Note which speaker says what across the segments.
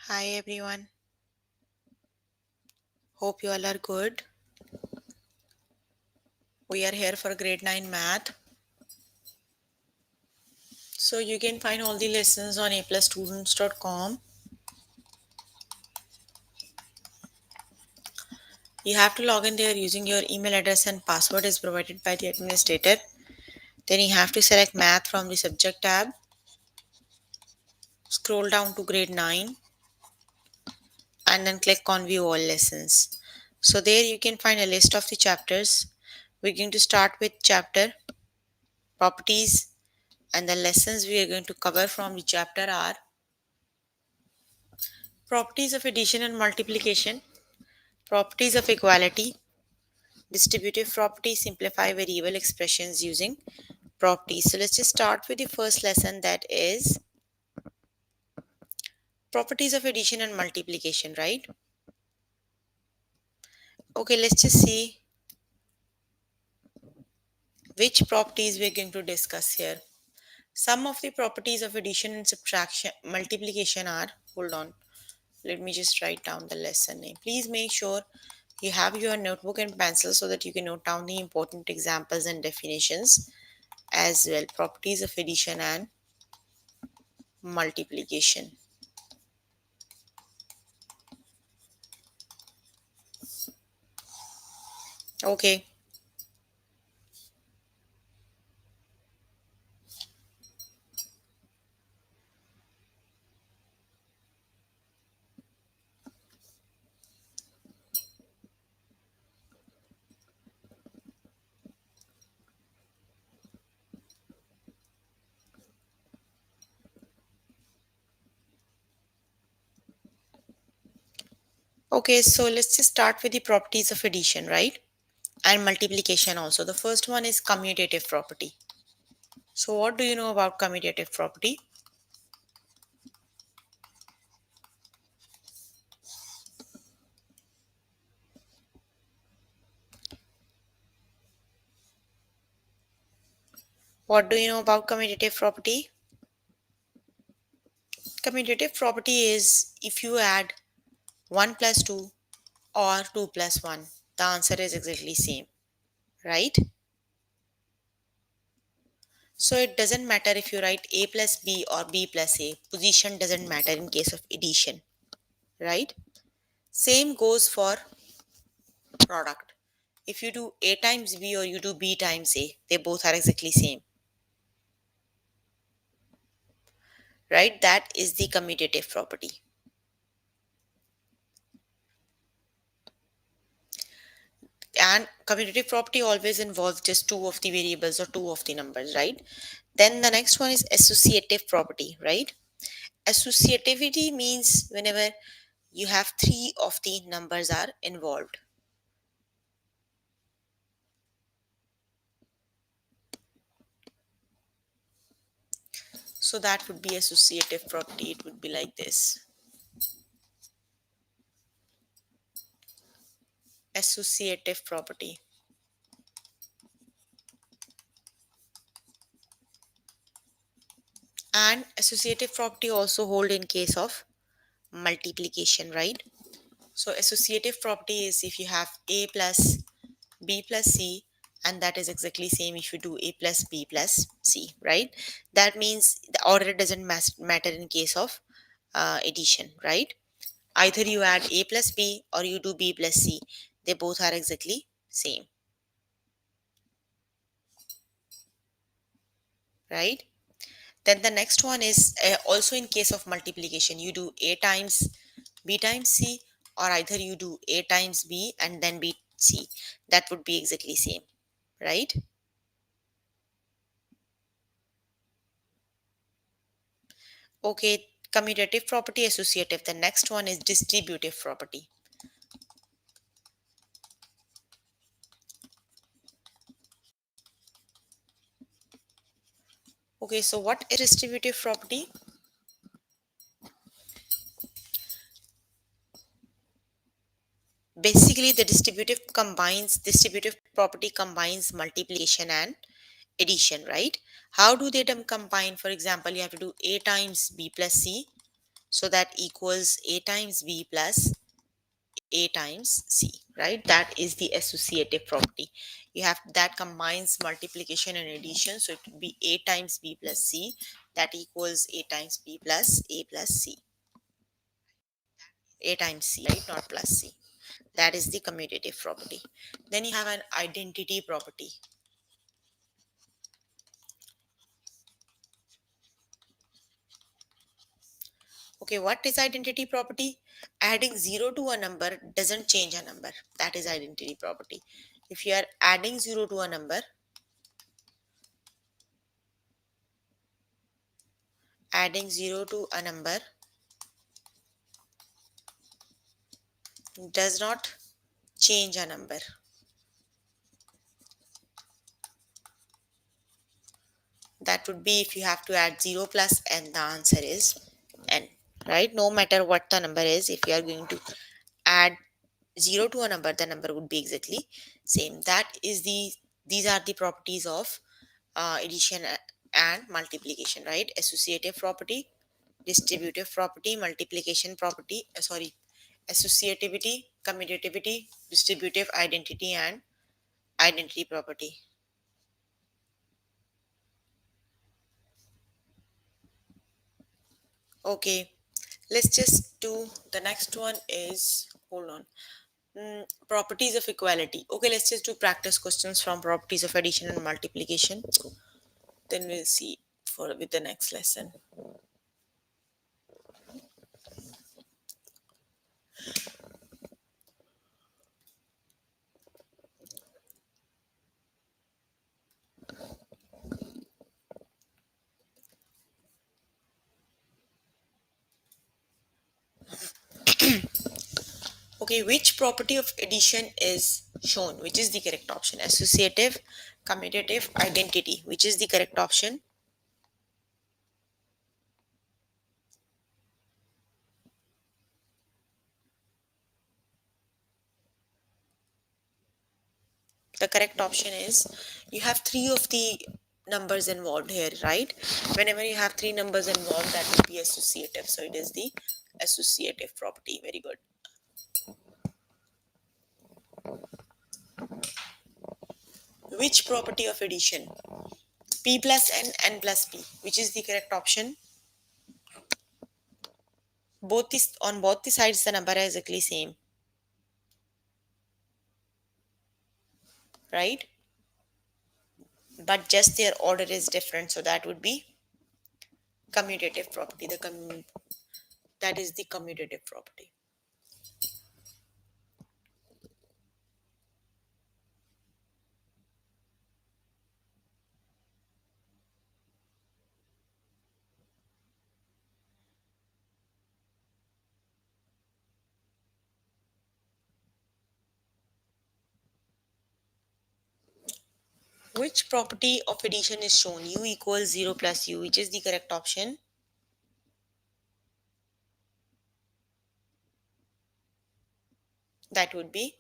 Speaker 1: Hi everyone. Hope you all are good. We are here for grade 9 math. So you can find all the lessons on aplusstudents.com. You have to log in there using your email address and password is provided by the administrator. Then you have to select math from the subject tab. Scroll down to grade 9 and then click on view all lessons. So there you can find a list of the chapters. We're going to start with chapter properties, and the lessons we are going to cover from the chapter are properties of addition and multiplication, properties of equality, distributive properties, simplify variable expressions using properties. So let's just start with the first lesson, that is properties of addition and multiplication, right? Okay, let's just see which properties we're going to discuss here. Some of the properties of addition and subtraction, multiplication are, hold on, let me just write down the lesson name. Please make sure you have your notebook and pencil so that you can note down the important examples and definitions as well. Properties of addition and multiplication. Okay. Okay, so let's just start with the properties of addition, right? And multiplication also. The first one is commutative property. So what do you know about commutative property? What do you know about commutative property? Commutative property is if you add 1 plus 2 or 2 plus 1, the answer is exactly same, right? So it doesn't matter if you write a plus b or b plus a. Position doesn't matter in case of addition, right? Same goes for product. If you do a times b or you do b times a, they both are exactly same, right? That is the commutative property. And commutative property always involves just two of the variables or two of the numbers, right? Then the next one is associative property, right? Associativity means whenever you have three of the numbers are involved. So that would be associative property. It would be like this. Associative property. And associative property also hold in case of multiplication, right? So associative property is if you have a plus b plus c, and that is exactly same if you do a plus b plus c, right? That means the order doesn't matter in case of addition, right? Either you add a plus b or you do b plus c, they both are exactly same, right? Then the next one is also in case of multiplication, you do a times b times c, or either you do a times b and then b c. That would be exactly same, right? Okay, commutative property, associative. The next one is distributive property. Okay, so what is distributive property? Basically, the distributive property combines multiplication and addition, right? How do they combine? For example, you have to do a times b plus c. So that equals A times B plus A times C, right? That is the associative property. You have that combines multiplication and addition. So it would be A times B plus C. That equals A times B plus A plus C. A times C, right? Not plus C. That is the commutative property. Then you have an identity property. Okay, what is identity property? Adding 0 to a number doesn't change a number. That is identity property. If you are adding 0 to a number, adding 0 to a number does not change a number. That would be if you have to add 0 plus n, the answer is n, right? No matter what the number is, if you are going to add 0 to a number, the number would be exactly same. These are the properties of addition and multiplication, right? Associative property, distributive property, multiplication property, associativity, commutativity, distributive identity, and identity property. Okay, let's just do the next one is, hold on. Properties of equality. Okay, let's just do practice questions from properties of addition and multiplication. Then we'll see for with the next lesson. Okay, which property of addition is shown? Which is the correct option? Associative, commutative, identity. Which is the correct option? The correct option is, you have three of the numbers involved here, right? Whenever you have three numbers involved, that will be associative. So it is the associative property. Very good. Which property of addition? P plus n, n plus p. Which is the correct option? On both the sides the number is exactly same, right? But just their order is different. So that would be commutative property. That is the commutative property. Which property of addition is shown? U equals 0 plus u. Which is the correct option? That would be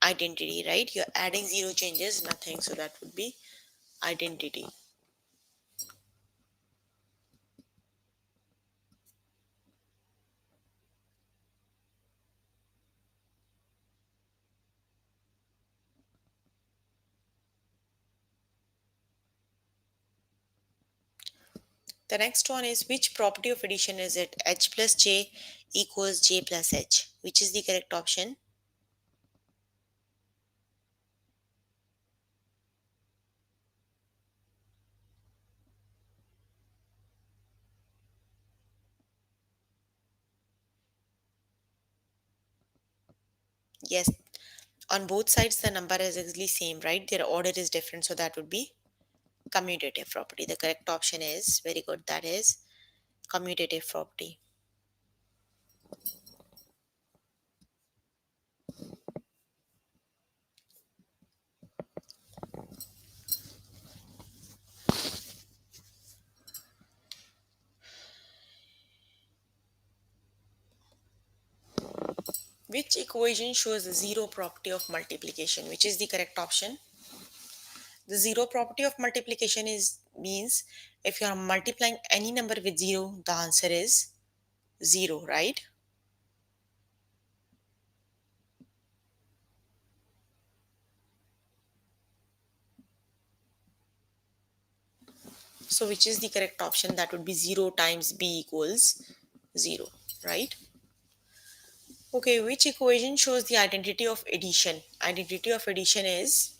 Speaker 1: identity, right? You're adding 0 changes nothing. So that would be identity. The next one is, which property of addition is it? H plus j equals j plus h. Which is the correct option? Yes, on both sides the number is exactly same, right? Their order is different. So that would be commutative property. The correct option is, very good, that is commutative property. Which equation shows the zero property of multiplication? Which is the correct option? The zero property of multiplication is means if you are multiplying any number with zero, the answer is 0, right? So which is the correct option? That would be 0 times b equals 0, right? Okay, which equation shows the identity of addition? Identity of addition is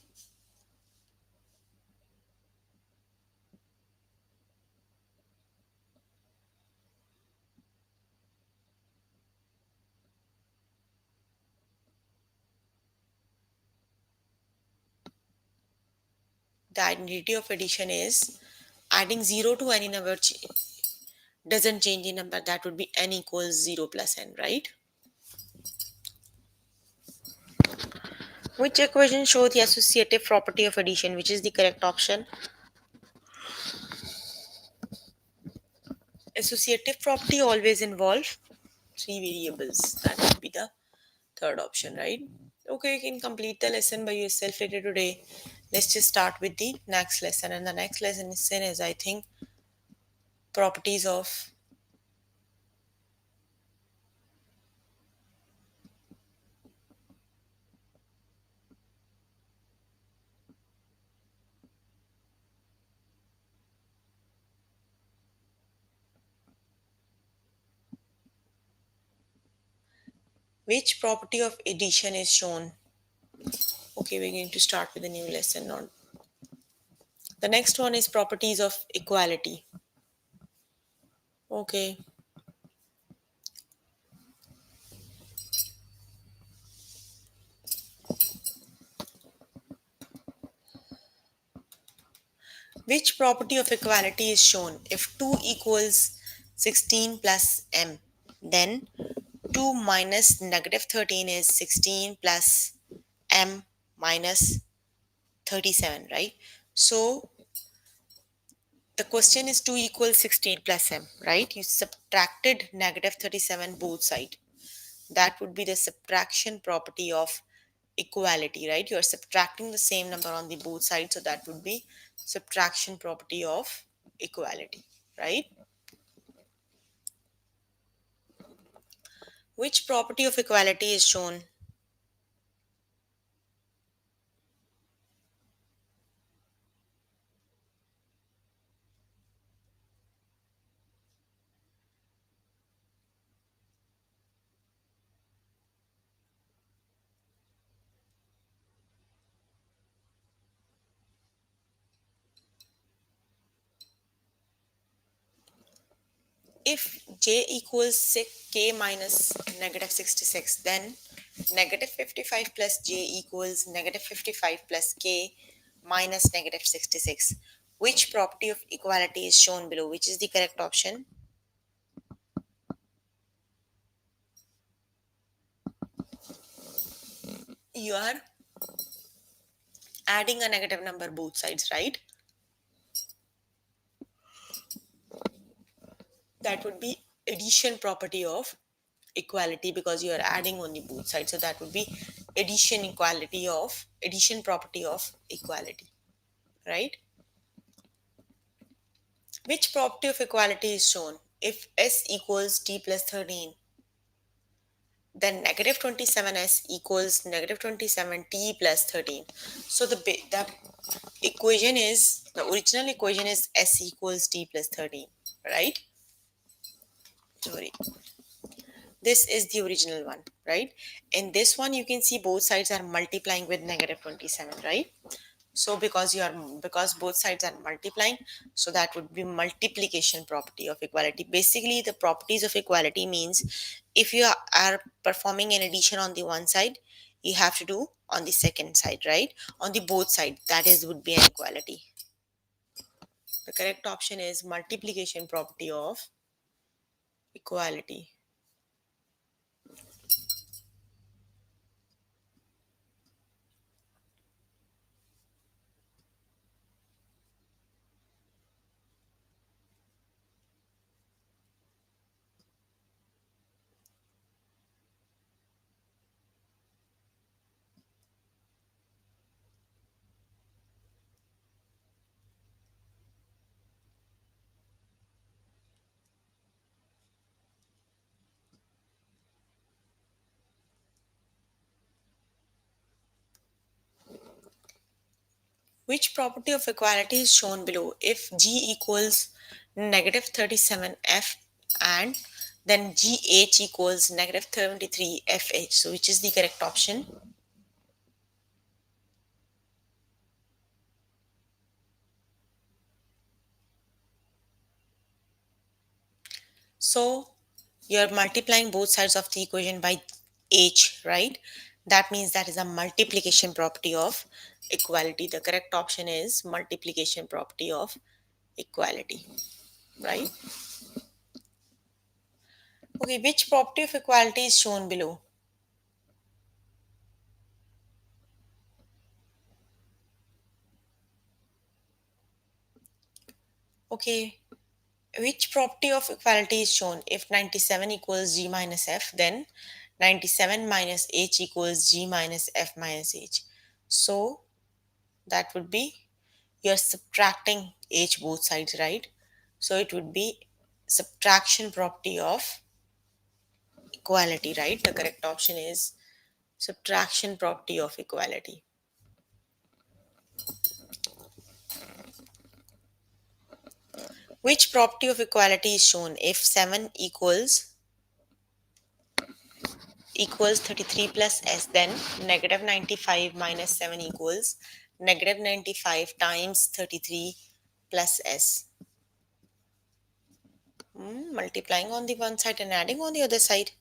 Speaker 1: the identity of addition is adding 0 to any number doesn't change the number. That would be n equals 0 plus n, right? Which equation show the associative property of addition? Which is the correct option? Associative property always involve three variables. That would be the third option, right? Okay, you can complete the lesson by yourself later today. Let's just start with the next lesson. And the next lesson is I think, properties of which property of addition is shown. Okay, we're going to start with a new lesson on. The next one is properties of equality. Okay, which property of equality is shown if 2 equals 16 plus m? Then 2 minus negative 13 is 16 plus m minus 37, right? So the question is 2 equals 16 plus m, right? You subtracted negative 37 both sides. That would be the subtraction property of equality, right? You're subtracting the same number on the both sides, so that would be subtraction property of equality, right? Which property of equality is shown? If j equals k minus negative 66, then negative 55 plus j equals negative 55 plus k minus negative 66. Which property of equality is shown below? Which is the correct option? You are adding a negative number both sides, right? That would be addition property of equality because you are adding only both sides. So that would be addition property of equality, right? Which property of equality is shown if s equals t plus 13? Then negative 27s equals negative 27t plus 13. So the equation is, the original equation is s equals t plus 13, right? Sorry, this is the original one, right? In this one you can see both sides are multiplying with negative 27, right? So because both sides are multiplying, so that would be multiplication property of equality. Basically the properties of equality means if you are performing an addition on the one side, you have to do on the second side, right? On the both side, that is would be an equality. The correct option is multiplication property of equality. Which property of equality is shown below? If G equals negative 37F and then GH equals negative 73FH. So which is the correct option? So you're multiplying both sides of the equation by H, right? That means that is a multiplication property of equality. The correct option is multiplication property of equality, right? Okay, which property of equality is shown below? Okay, which property of equality is shown? If 97 equals G minus F, then 97 minus H equals G minus F minus H. So that would be, you're subtracting H both sides, right? So it would be subtraction property of equality, right? The correct option is subtraction property of equality. Which property of equality is shown if 7 equals 33 plus s, then negative 95 minus 7 equals negative 95 times 33 plus s. Multiplying on the one side and adding on the other side.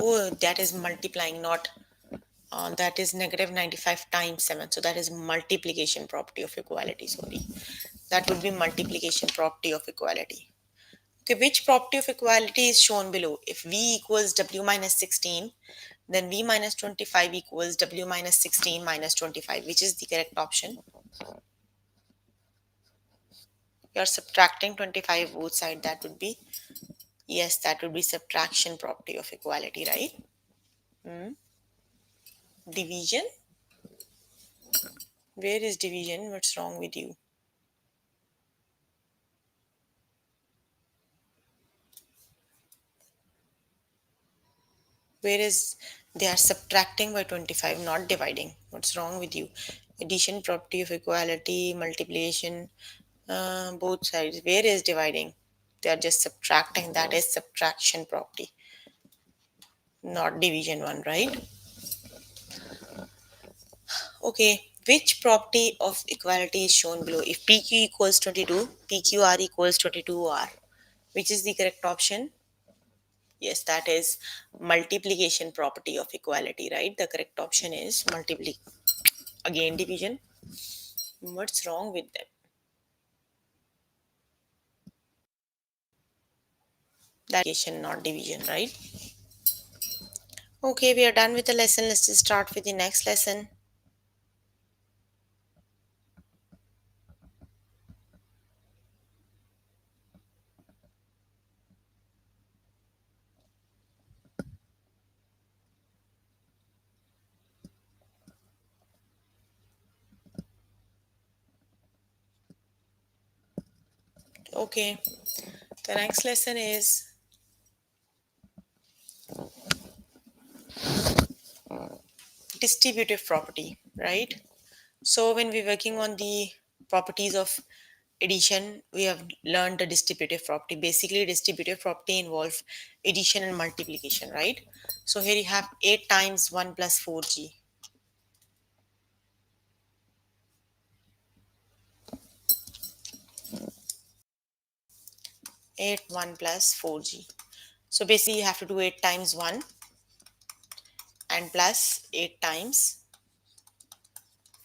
Speaker 1: Oh, that is multiplying, not that is negative 95 times 7. So that is multiplication property of equality. Sorry. That would be multiplication property of equality. Okay, which property of equality is shown below? If v equals w minus 16, then v minus 25 equals w minus 16 minus 25. Which is the correct option? You're subtracting 25 both side. That would be, yes, that would be subtraction property of equality, right? Hmm. Division? Where is division? What's wrong with you? Whereas they are subtracting by 25, not dividing. What's wrong with you? Addition property of equality, multiplication, both sides. Where is dividing? They are just subtracting. That is subtraction property, not division one, right? Okay, which property of equality is shown below? If PQ equals 22, PQR equals 22R. Which is the correct option? Yes, that is multiplication property of equality, right? The correct option is again division. What's wrong with them? That multiplication, not division, right? Okay, we are done with the lesson. Let's just start with the next lesson. Okay, the next lesson is distributive property, right? So when we're working on the properties of addition, we have learned the distributive property. Basically, distributive property involves addition and multiplication, right? So here you have 8 times 1 plus 4g. 8 1 plus 4g. So basically you have to do 8 times 1 and plus 8 times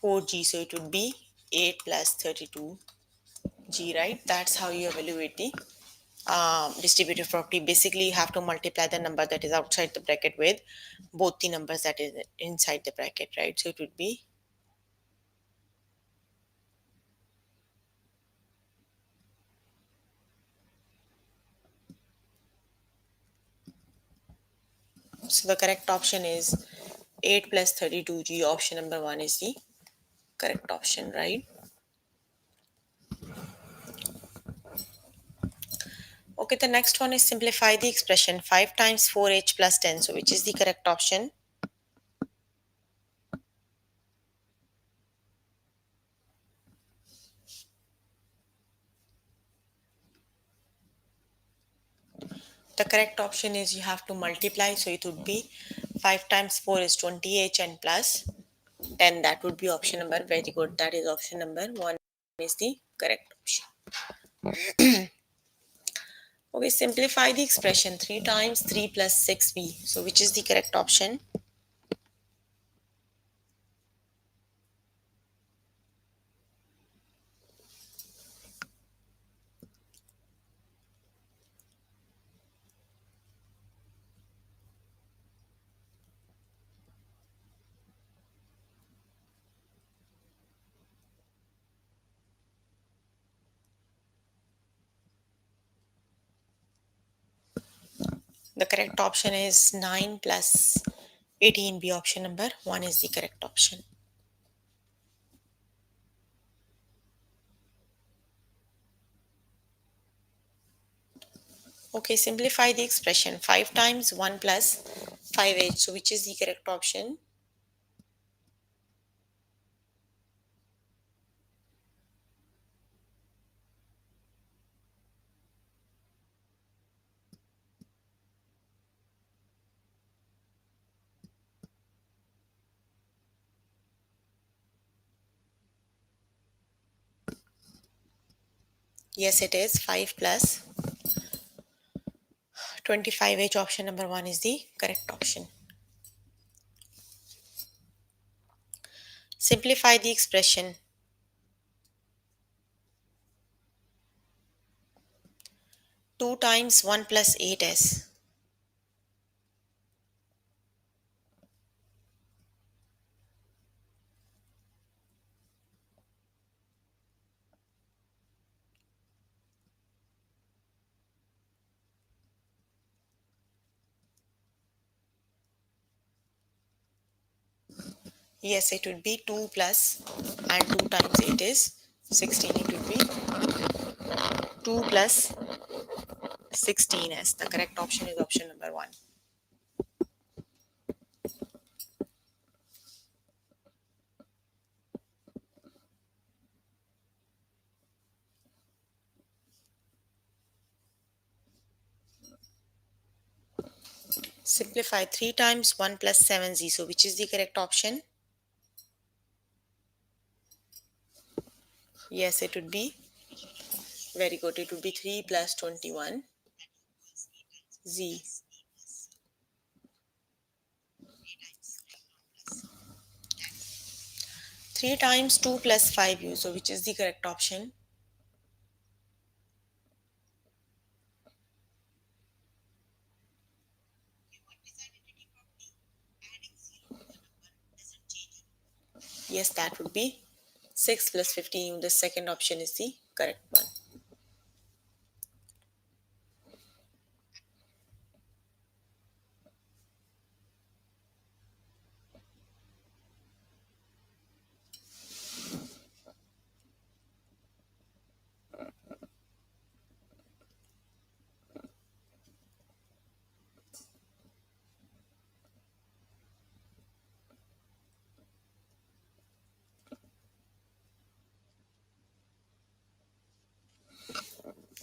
Speaker 1: 4g. So it would be 8 plus 32g, right? That's how you evaluate the distributive property. Basically, you have to multiply the number that is outside the bracket with both the numbers that is inside the bracket, right? So it would be, so the correct option is 8 plus 32g. Option number 1 is the correct option, right? Okay, the next one is simplify the expression 5 times 4h plus 10. So, which is the correct option? The correct option is you have to multiply. So, it would be 5 times 4 is 20h and plus 10. That would be option number. Very good. That is option number 1 is the correct option. Okay, simplify the expression 3 times 3 plus 6b. So, which is the correct option? The correct option is 9 plus 18b. Option number 1 is the correct option. Okay, simplify the expression 5 times 1 plus 5h. So, which is the correct option? Yes, it is 5 plus 25h. Option number 1 is the correct option. Simplify the expression 2 times 1 plus 8s. Yes, it would be 2 plus and 2 times 8 is 16. It would be 2 plus 16s. The correct option is option number 1. Simplify 3 times 1 plus 7z. So, which is the correct option? Yes, it would be very good. It would be 3 plus 21 z. 3 times 2 plus 5u. So, which is the correct option? Yes, that would be 6 plus 15u. The second option is the correct one.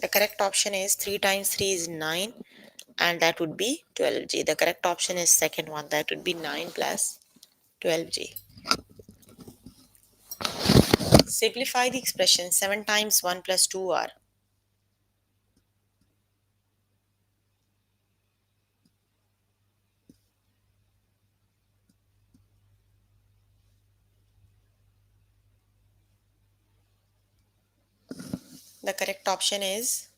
Speaker 1: The correct option is 3 times 3 is 9 and that would be 12j. The correct option is second one, that would be 9 plus 12j. Simplify the expression 7 times 1 plus 2r. The correct option is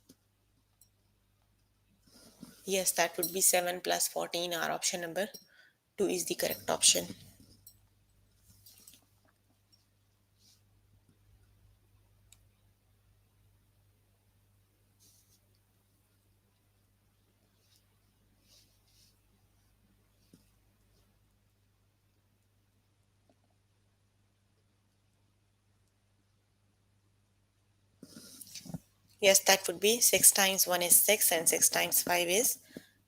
Speaker 1: yes, that would be 7 plus 14r. Option number 2 is the correct option. Yes, that would be 6 times 1 is 6 and 6 times 5 is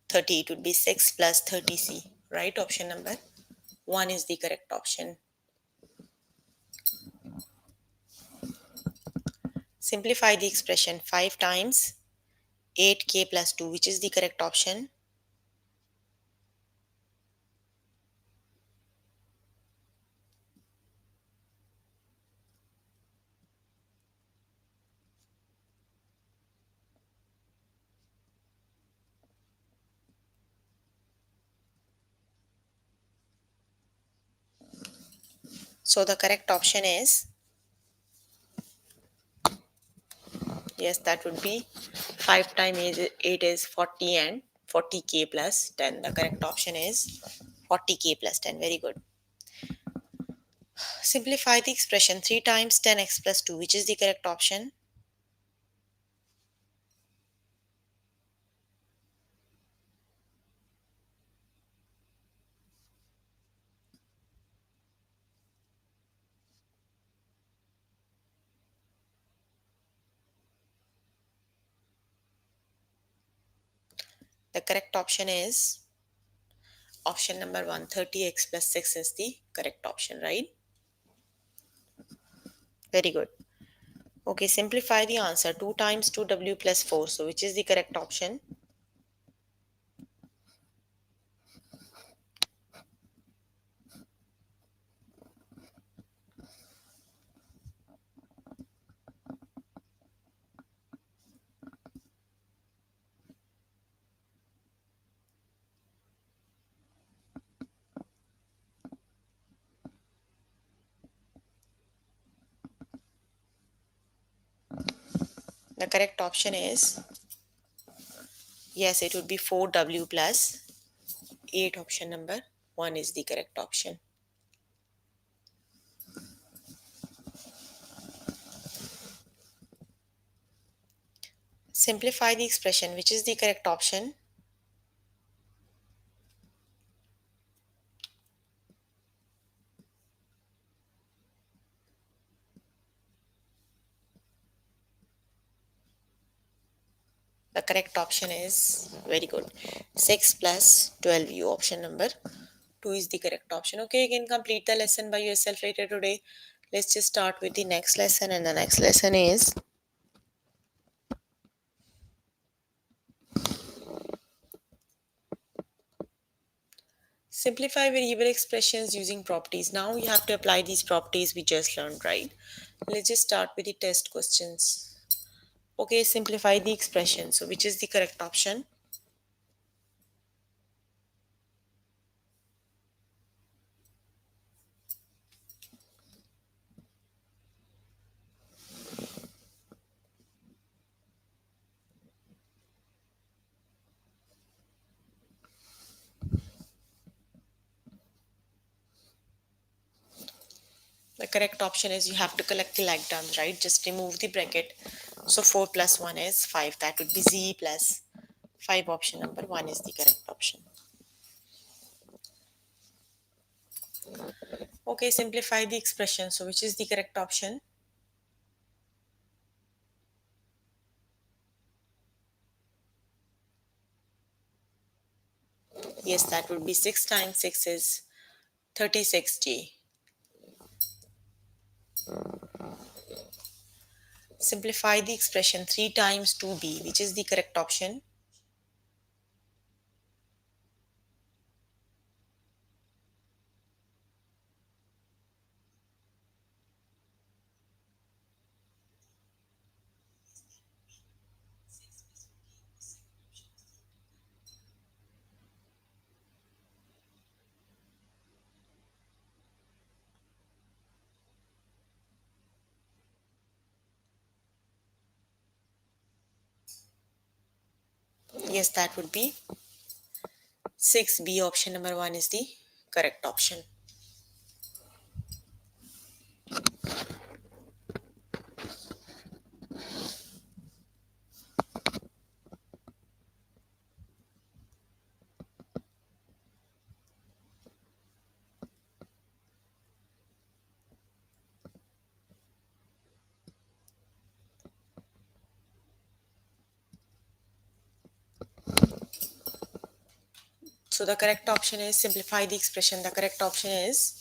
Speaker 1: 30. It would be 6 plus 30c, right? Option number 1 is the correct option. Simplify the expression 5 times 8k plus 2, which is the correct option. So the correct option is, yes, that would be 5 times 8 is 40 and 40k plus 10. The correct option is 40k plus 10. Very good. Simplify the expression 3 times 10x plus 2, which is the correct option. The correct option is option number 1, 30x plus 6 is the correct option, right? Very good. Okay, simplify the answer 2 times 2w plus 4. So, which is the correct option? The correct option is, yes, it would be 4w plus 8. Option number 1 is the correct option. Simplify the expression, which is the correct option? The correct option is, very good, 6 plus 12u. Option number 2 is the correct option. Okay, you can complete the lesson by yourself later today. Let's just start with the next lesson, and the next lesson is simplify variable expressions using properties. Now you have to apply these properties we just learned, right? Let's just start with the test questions. Okay, simplify the expression. So, which is the correct option? The correct option is you have to collect the like terms, right? Just remove the bracket. So 4 plus 1 is 5. That would be z plus 5. Option number 1 is the correct option. Okay, simplify the expression. So which is the correct option? Yes, that would be 6 times 6 is 36g. Simplify the expression 3 times 2b, which is the correct option? Yes, that would be 6b. Option number 1 is the correct option. So the correct option is simplify the expression. The correct option is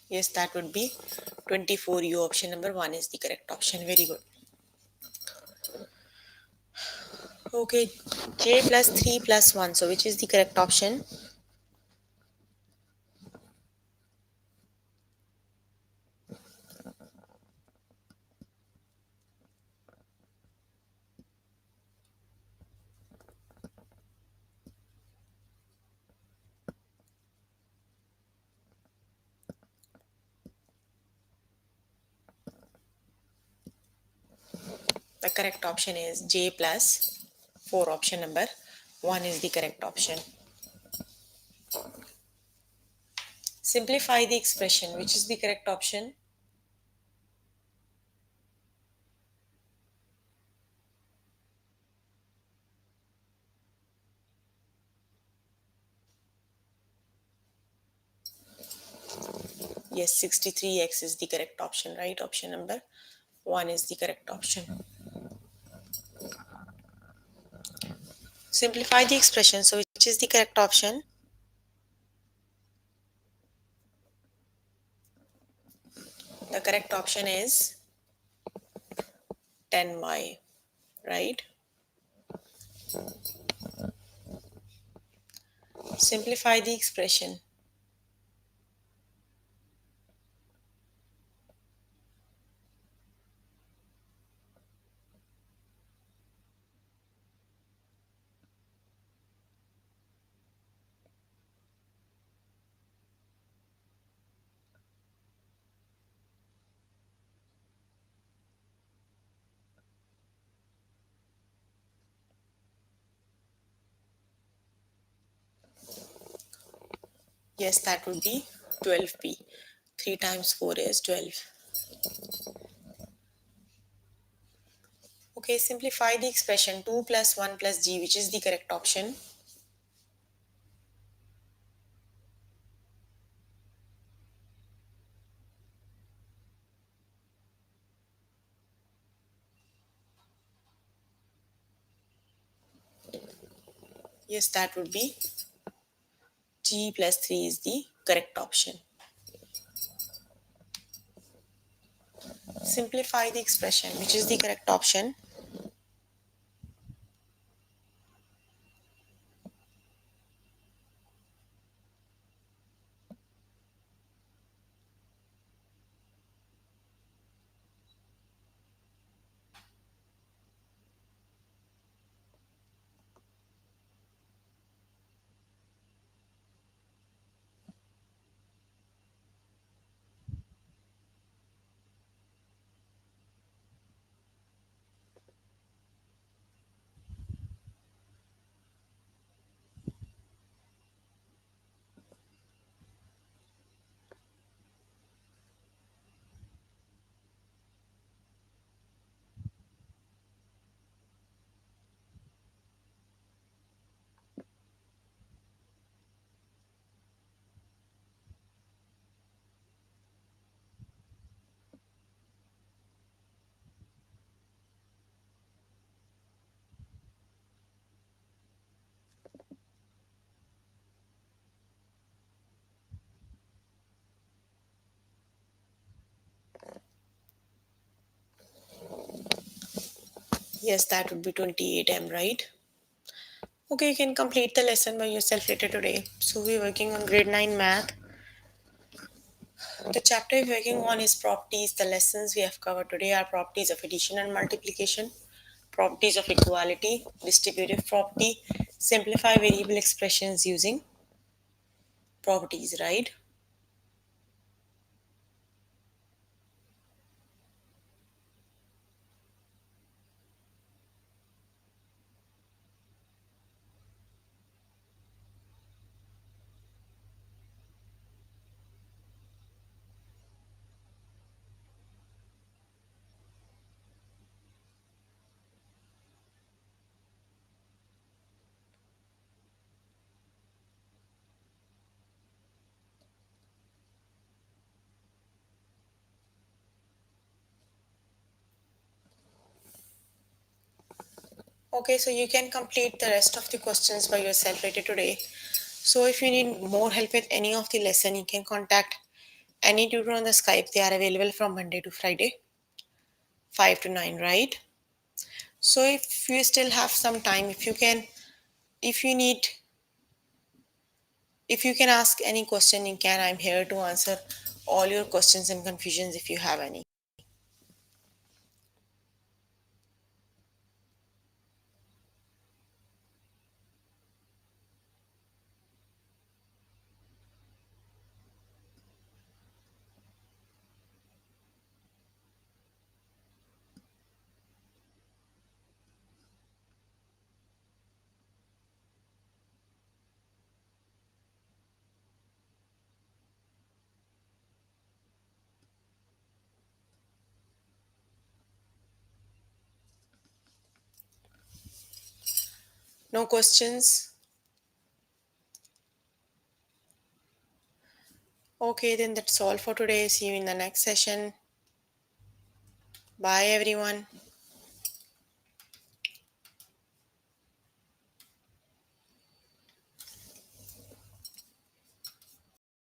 Speaker 1: yes, that would be 24u. Option number 1 is the correct option. Very good. Okay, j plus 3 plus 1. So which is the correct option? The correct option is j plus 4. Option number 1 is the correct option. Simplify the expression. Which is the correct option? Yes, 63x is the correct option, right? Option number 1 is the correct option. Simplify the expression. So which is the correct option? The correct option is 10y, right? Simplify the expression. Yes, that would be 12p. 3 times 4 is 12. Okay, simplify the expression 2 plus 1 plus g, which is the correct option. Yes, that would be g plus 3 is the correct option. Simplify the expression, which is the correct option. Yes, that would be 28m, right? Okay, you can complete the lesson by yourself later today. So we're working on grade 9 math. The chapter we're working on is properties. The lessons we have covered today are properties of addition and multiplication, properties of equality, distributive property, simplify variable expressions using properties, right? Okay, so you can complete the rest of the questions by yourself later today. So if you need more help with any of the lesson, you can contact any tutor on the Skype. They are available from Monday to Friday, 5 to 9, right? So if you still have some time, if you need, if you can ask any question, you can. I'm here to answer all your questions and confusions if you have any. No questions? Okay, then that's all for today. See you in the next session. Bye, everyone.